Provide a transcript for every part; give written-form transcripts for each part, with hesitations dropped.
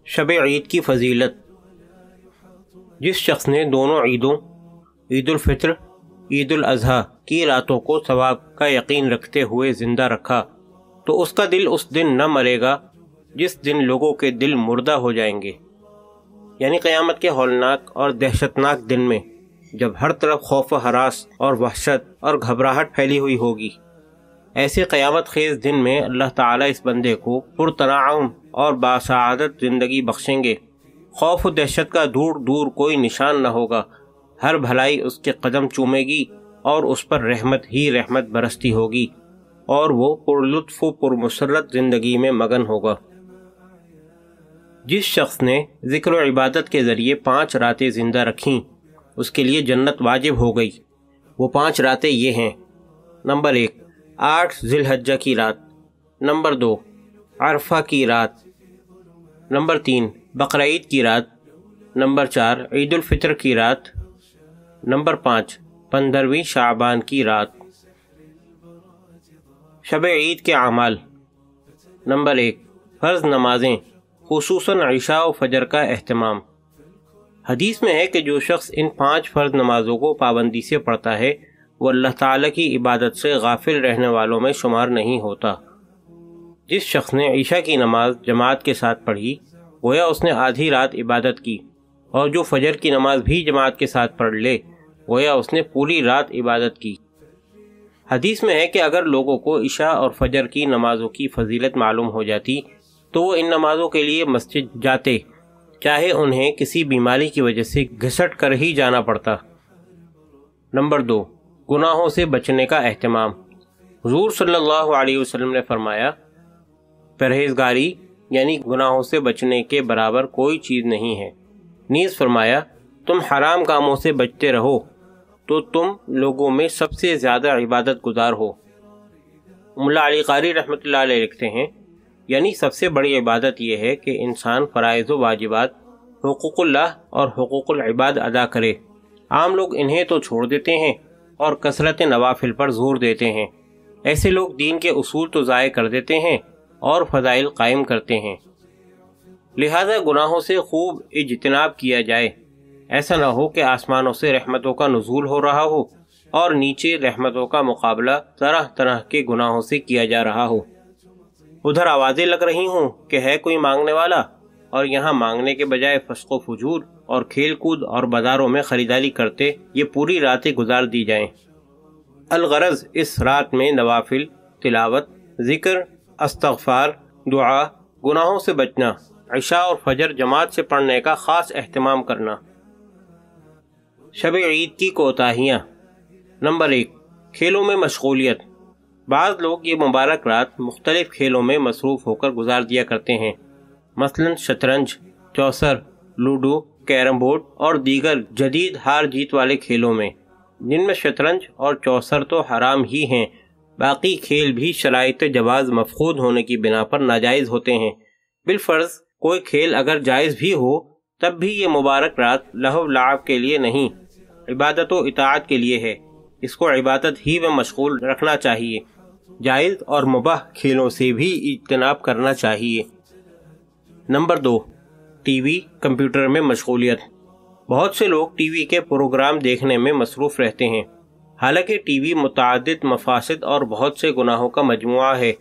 شب عید کی فضیلت۔ جس شخص نے دونوں عیدوں عید الفطر عید الاضحیٰ کی راتوں کو ثواب کا یقین رکھتے ہوئے زندہ رکھا تو اس کا دل اس دن نہ مرے گا جس دن لوگوں کے دل مردہ ہو جائیں گے، یعنی قیامت کے ہولناک اور دہشتناک دن میں، جب ہر طرف خوف و ہراس اور وحشت اور گھبراہٹ پھیلی ہوئی ہوگی۔ ایسے قیامت خیز دن میں اللہ تعالیٰ اس بندے کو پرتنعم اور باسعادت زندگی بخشیں گے۔ خوف و دہشت کا دور دور کوئی نشان نہ ہوگا، ہر بھلائی اس کے قدم چومے گی اور اس پر رحمت ہی رحمت برستی ہوگی، اور وہ پرلطف و پرمسرت زندگی میں مگن ہوگا۔ جس شخص نے ذکر و عبادت کے ذریعے 5 راتیں زندہ رکھیں اس کے لیے جنت واجب ہو گئی۔ وہ 5 راتیں یہ ہیں: نمبر 1 8 ذی الحجہ کی رات، نمبر 2 عرفہ کی رات، نمبر 3 بقرعید کی رات، نمبر 4 عید الفطر کی رات، نمبر 5 15ویں شعبان کی رات۔ شب عید کے اعمال۔ نمبر 1 فرض نمازیں، خصوصاً عشاء و فجر کا اہتمام۔ حدیث میں ہے کہ جو شخص ان 5 فرض نمازوں کو پابندی سے پڑھتا ہے وہ اللہ تعالیٰ کی عبادت سے غافل رہنے والوں میں شمار نہیں ہوتا۔ جس شخص نے عشاء کی نماز جماعت کے ساتھ پڑھی گویا اس نے آدھی رات عبادت کی، اور جو فجر کی نماز بھی جماعت کے ساتھ پڑھ لے گویا اس نے پوری رات عبادت کی۔ حدیث میں ہے کہ اگر لوگوں کو عشاء اور فجر کی نمازوں کی فضیلت معلوم ہو جاتی تو وہ ان نمازوں کے لیے مسجد جاتے، چاہے انہیں کسی بیماری کی وجہ سے گھسٹ کر ہی جانا پڑتا۔ نمبر 2 گناہوں سے بچنے کا اہتمام۔ حضور صلی اللہ علیہ وسلم نے فرمایا، پرہیزگاری یعنی گناہوں سے بچنے کے برابر کوئی چیز نہیں ہے۔ نیز فرمایا، تم حرام کاموں سے بچتے رہو تو تم لوگوں میں سب سے زیادہ عبادت گزار ہو۔ ملا علی قاری رحمۃ اللہ علیہ لکھتے ہیں، یعنی سب سے بڑی عبادت یہ ہے کہ انسان فرائض و واجبات، حقوق اللہ اور حقوق العباد ادا کرے۔ عام لوگ انہیں تو چھوڑ دیتے ہیں اور کثرت نوافل پر زور دیتے ہیں۔ ایسے لوگ دین کے اصول تو ضائع کر دیتے ہیں اور فضائل قائم کرتے ہیں۔ لہذا گناہوں سے خوب اجتناب کیا جائے، ایسا نہ ہو کہ آسمانوں سے رحمتوں کا نزول ہو رہا ہو اور نیچے رحمتوں کا مقابلہ طرح طرح کے گناہوں سے کیا جا رہا ہو۔ ادھر آوازیں لگ رہی ہوں کہ ہے کوئی مانگنے والا، اور یہاں مانگنے کے بجائے فسق و فجور اور کھیل کود اور بازاروں میں خریداری کرتے یہ پوری راتیں گزار دی جائیں۔ الغرض اس رات میں نوافل، تلاوت، ذکر، استغفار، دعا، گناہوں سے بچنا، عشاء اور فجر جماعت سے پڑھنے کا خاص اہتمام کرنا۔ شب عید کی کوتاہیاں۔ نمبر 1 کھیلوں میں مشغولیت۔ بعض لوگ یہ مبارک رات مختلف کھیلوں میں مصروف ہو کر گزار دیا کرتے ہیں، مثلا شطرنج، چوسر، لوڈو، کیرم بورڈ اور دیگر جدید ہار جیت والے کھیلوں میں، جن میں شطرنج اور چوسر تو حرام ہی ہیں، باقی کھیل بھی شرائط جواز مفقود ہونے کی بنا پر ناجائز ہوتے ہیں۔ بالفرض کوئی کھیل اگر جائز بھی ہو تب بھی یہ مبارک رات لہو لعب کے لیے نہیں، عبادت و اطاعت کے لیے ہے۔ اس کو عبادت ہی میں مشغول رکھنا چاہیے۔ جائز اور مباح کھیلوں سے بھی اجتناب کرنا چاہیے۔ نمبر 2 ٹی وی، کمپیوٹر میں مشغولیت۔ بہت سے لوگ ٹی وی کے پروگرام دیکھنے میں مصروف رہتے ہیں، حالانکہ ٹی وی متعدد مفاسد اور بہت سے گناہوں کا مجموعہ ہے،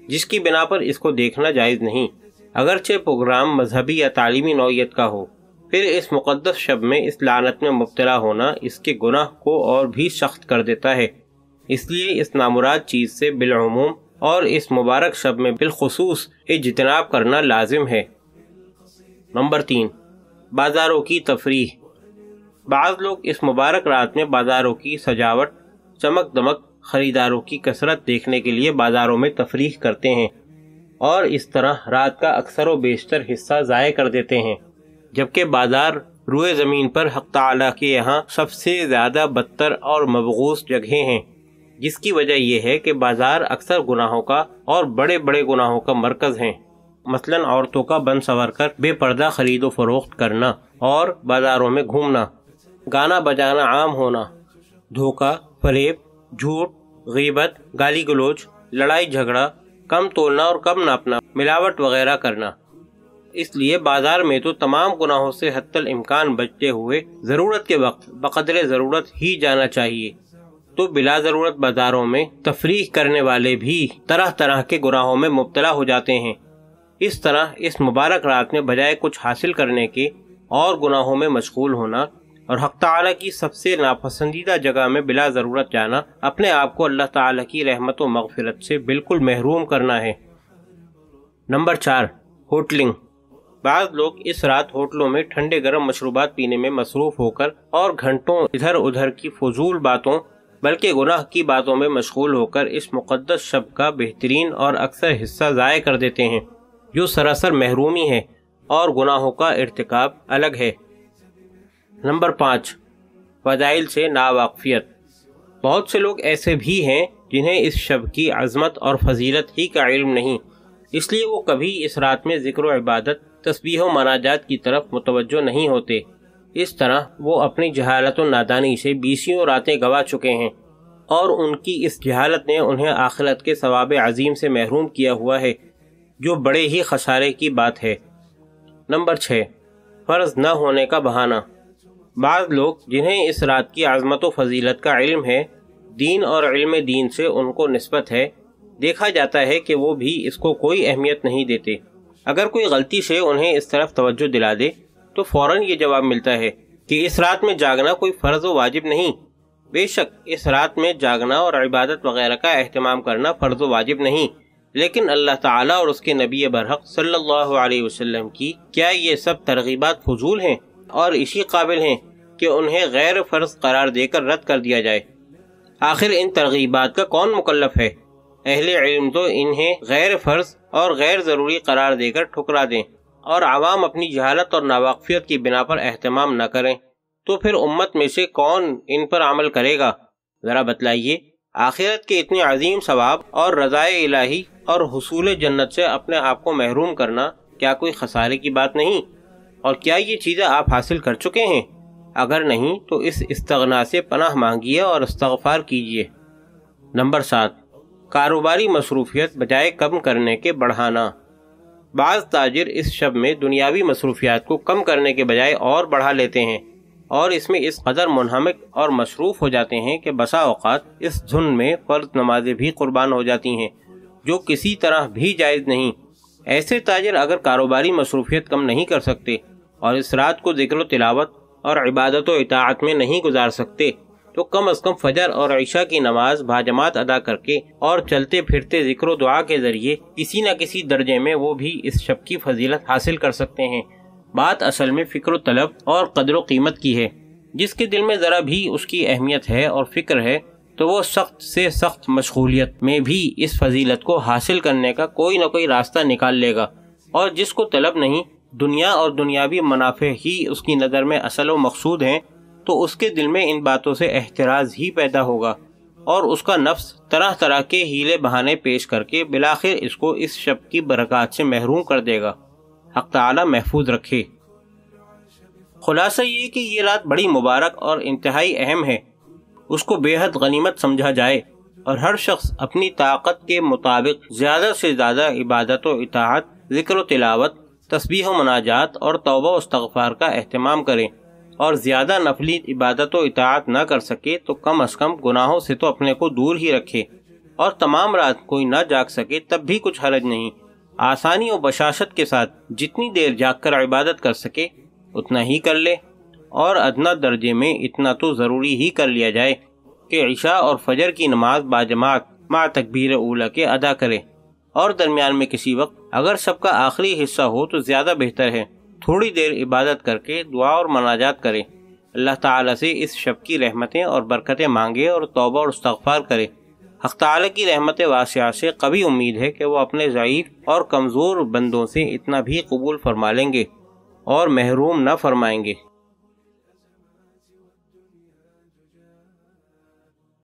جس کی بنا پر اس کو دیکھنا جائز نہیں، اگرچہ پروگرام مذہبی یا تعلیمی نوعیت کا ہو۔ پھر اس مقدس شب میں اس لعنت میں مبتلا ہونا اس کے گناہ کو اور بھی سخت کر دیتا ہے، اس لیے اس نامراد چیز سے بالعموم اور اس مبارک شب میں بالخصوص اجتناب کرنا لازم ہے۔ نمبر 3 بازاروں کی تفریح۔ بعض لوگ اس مبارک رات میں بازاروں کی سجاوٹ، چمک دمک، خریداروں کی کثرت دیکھنے کے لیے بازاروں میں تفریح کرتے ہیں اور اس طرح رات کا اکثر و بیشتر حصہ ضائع کر دیتے ہیں، جبکہ بازار روئے زمین پر حق تعالیٰ کے یہاں سب سے زیادہ بدتر اور مبغوث جگہیں ہیں، جس کی وجہ یہ ہے کہ بازار اکثر گناہوں کا اور بڑے بڑے گناہوں کا مرکز ہیں، مثلا عورتوں کا بن سنور کر بے پردہ خرید و فروخت کرنا اور بازاروں میں گھومنا، گانا بجانا عام ہونا، دھوکہ، فریب، جھوٹ، غیبت، گالی گلوچ، لڑائی جھگڑا، کم تولنا اور کم ناپنا، ملاوٹ وغیرہ کرنا۔ اس لیے بازار میں تو تمام گناہوں سے حتی الامکان بچتے ہوئے ضرورت کے وقت بقدر ضرورت ہی جانا چاہیے، تو بلا ضرورت بازاروں میں تفریح کرنے والے بھی طرح طرح کے گناہوں میں مبتلا ہو جاتے ہیں۔ اس طرح اس مبارک رات میں بجائے کچھ حاصل کرنے کے اور گناہوں میں مشغول ہونا اور حق تعالیٰ کی سب سے ناپسندیدہ جگہ میں بلا ضرورت جانا اپنے آپ کو اللہ تعالیٰ کی رحمت و مغفرت سے بالکل محروم کرنا ہے۔ Number 4، hotelling. بعض لوگ اس رات ہوٹلوں میں ٹھنڈے گرم مشروبات پینے میں مصروف ہو کر اور گھنٹوں ادھر ادھر کی فضول باتوں بلکہ گناہ کی باتوں میں مشغول ہو کر اس مقدس شب کا بہترین اور اکثر حصہ ضائع کر دیتے ہیں، جو سراسر محرومی ہے اور گناہوں کا ارتکاب الگ ہے۔ نمبر 5، فضائل سے ناواقفیت۔ بہت سے لوگ ایسے بھی ہیں جنہیں اس شب کی عظمت اور فضیلت ہی کا علم نہیں، اس لیے وہ کبھی اس رات میں ذکر و عبادت، تسبیح و مناجات کی طرف متوجہ نہیں ہوتے۔ اس طرح وہ اپنی جہالت و نادانی سے بیسیوں راتیں گوا چکے ہیں، اور ان کی اس جہالت نے انہیں آخرت کے ثواب عظیم سے محروم کیا ہوا ہے، جو بڑے ہی خسارے کی بات ہے۔ نمبر 6، فرض نہ ہونے کا بہانہ۔ بعض لوگ جنہیں اس رات کی عظمت و فضیلت کا علم ہے، دین اور علم دین سے ان کو نسبت ہے، دیکھا جاتا ہے کہ وہ بھی اس کو کوئی اہمیت نہیں دیتے۔ اگر کوئی غلطی سے انہیں اس طرف توجہ دلا دے تو فوراً یہ جواب ملتا ہے کہ اس رات میں جاگنا کوئی فرض و واجب نہیں۔ بے شک اس رات میں جاگنا اور عبادت وغیرہ کا اہتمام کرنا فرض و واجب نہیں، لیکن اللہ تعالیٰ اور اس کے نبی برحق صلی اللہ علیہ وسلم کی کیا یہ سب ترغیبات فضول ہیں اور اسی قابل ہیں کہ انہیں غیر فرض قرار دے کر رد کر دیا جائے؟ آخر ان ترغیبات کا کون مکلف ہے؟ اہل علم تو انہیں غیر فرض اور غیر ضروری قرار دے کر ٹھکرا دیں، اور عوام اپنی جہالت اور ناواقفیت کی بنا پر اہتمام نہ کریں، تو پھر امت میں سے کون ان پر عمل کرے گا؟ ذرا بتلائیے، آخرت کے اتنے عظیم ثواب اور رضائے الہی اور حصول جنت سے اپنے آپ کو محروم کرنا کیا کوئی خسارے کی بات نہیں؟ اور کیا یہ چیزیں آپ حاصل کر چکے ہیں؟ اگر نہیں تو اس استغنا سے پناہ مانگیے اور استغفار کیجیے۔ نمبر 7، کاروباری مصروفیت بجائے کم کرنے کے بڑھانا۔ بعض تاجر اس شب میں دنیاوی مصروفیات کو کم کرنے کے بجائے اور بڑھا لیتے ہیں، اور اس میں اس قدر منہمک اور مصروف ہو جاتے ہیں کہ بسا اوقات اس دھن میں فرض نمازیں بھی قربان ہو جاتی ہیں، جو کسی طرح بھی جائز نہیں۔ ایسے تاجر اگر کاروباری مصروفیت کم نہیں کر سکتے اور اس رات کو ذکر و تلاوت اور عبادت و اطاعت میں نہیں گزار سکتے، تو کم از کم فجر اور عشاء کی نماز باجماعت ادا کر کے اور چلتے پھرتے ذکر و دعا کے ذریعے کسی نہ کسی درجے میں وہ بھی اس شب کی فضیلت حاصل کر سکتے ہیں۔ بات اصل میں فکر و طلب اور قدر و قیمت کی ہے۔ جس کے دل میں ذرا بھی اس کی اہمیت ہے اور فکر ہے، تو وہ سخت سے سخت مشغولیت میں بھی اس فضیلت کو حاصل کرنے کا کوئی نہ کوئی راستہ نکال لے گا، اور جس کو طلب نہیں، دنیا اور دنیاوی منافع ہی اس کی نظر میں اصل و مقصود ہیں، تو اس کے دل میں ان باتوں سے احتراز ہی پیدا ہوگا، اور اس کا نفس طرح طرح کے ہیلے بہانے پیش کر کے بالآخر اس کو اس شب کی برکات سے محروم کر دے گا۔ حق تعالی محفوظ رکھے۔ خلاصہ یہ کہ یہ رات بڑی مبارک اور انتہائی اہم ہے، اس کو بے حد غنیمت سمجھا جائے، اور ہر شخص اپنی طاقت کے مطابق زیادہ سے زیادہ عبادت و اطاعت، ذکر و تلاوت، تسبیح و مناجات اور توبہ و استغفار کا اہتمام کریں، اور زیادہ نفلی عبادت و اطاعت نہ کر سکے تو کم از کم گناہوں سے تو اپنے کو دور ہی رکھے، اور تمام رات کوئی نہ جاگ سکے تب بھی کچھ حرج نہیں، آسانی و بشاشت کے ساتھ جتنی دیر جاگ کر عبادت کر سکے اتنا ہی کر لے، اور ادنا درجے میں اتنا تو ضروری ہی کر لیا جائے کہ عشاء اور فجر کی نماز باجماعت مع تکبیر اولیٰ کے ادا کرے، اور درمیان میں کسی وقت اگر سب کا آخری حصہ ہو تو زیادہ بہتر ہے، تھوڑی دیر عبادت کر کے دعا اور مناجات کرے، اللہ تعالیٰ سے اس شب کی رحمتیں اور برکتیں مانگے اور توبہ اور استغفار کرے۔ حق تعالیٰ کی رحمت واسعہ سے قوی امید ہے کہ وہ اپنے ضعیف اور کمزور بندوں سے اتنا بھی قبول فرما لیں گے اور محروم نہ فرمائیں گے۔